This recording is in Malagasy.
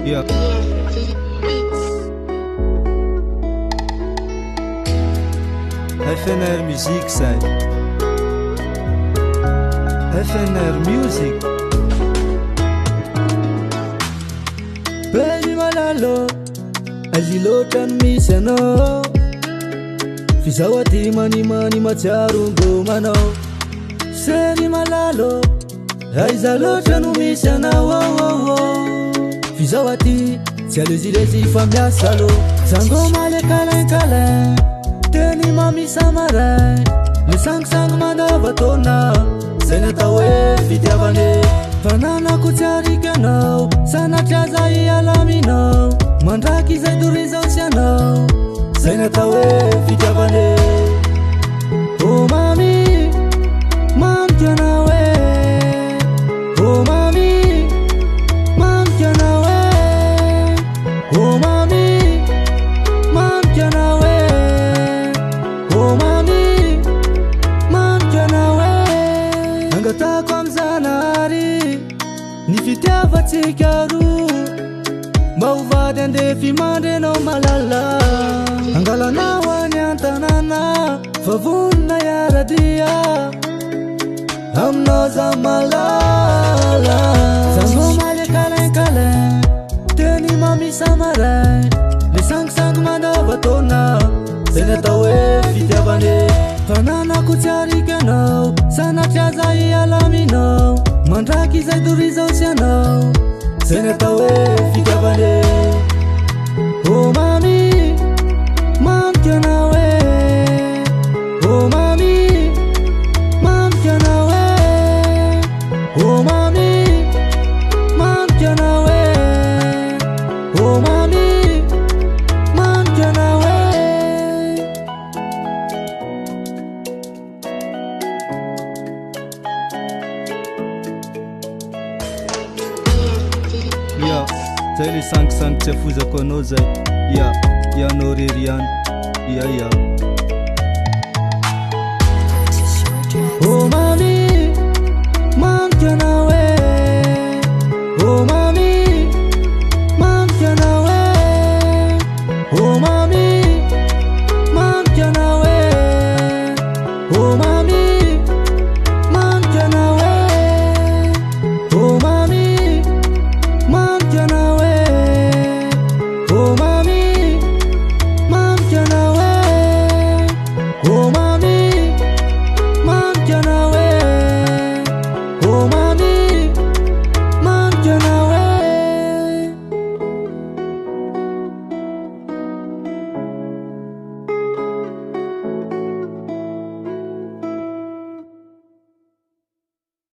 Yeah. FNR Music say. FNR Music. Baby malalo, azilotra ny misy anao. Fizahoaty manimany matsiarombo manao. Seny malalo, aiza loatra no misy anao. Fizahoaty tsy alezilezy fa miasa alo. Zango male kalain-kalain, teny mamisa maray. Le sangisangy mandava taona, zay natao hoe fitiavane. Fananako tsy arikanao, sanatry aza ialaminao. Mandraky izay torizao sy anao, zay natao hoe fitiavane. Oh mami, mamiko anao e. Oh mami, mamiko anao e. Oh mami, mamiko anao e. Oh mami, mamiko anao e. Angatako am'zanahary ny fitiavatsika roa, mba ho vady andefy mandrenao malala. Angalanao any an-tanàna, fa vonona iaradia aminao za malala. Zango maly kalain-kalain, teny mamisa maray. Le sangisangy mandava taona, zay natao hoe fitiavane. Fananako tsy arikanao, sanatry aza ialaminao. Mandraky izay torizao sy anao, zay natao hoe fitiavane. Oh mami, mamiko anao e. Oh mami, mamiko anao e. Oh mami, mamiko anao e. Oh mami, mamiko anao e. Yeah, zay le sangisangy tsy afozako anao zay. Yeah, ianao rery ihany. Yeah. Oh mami,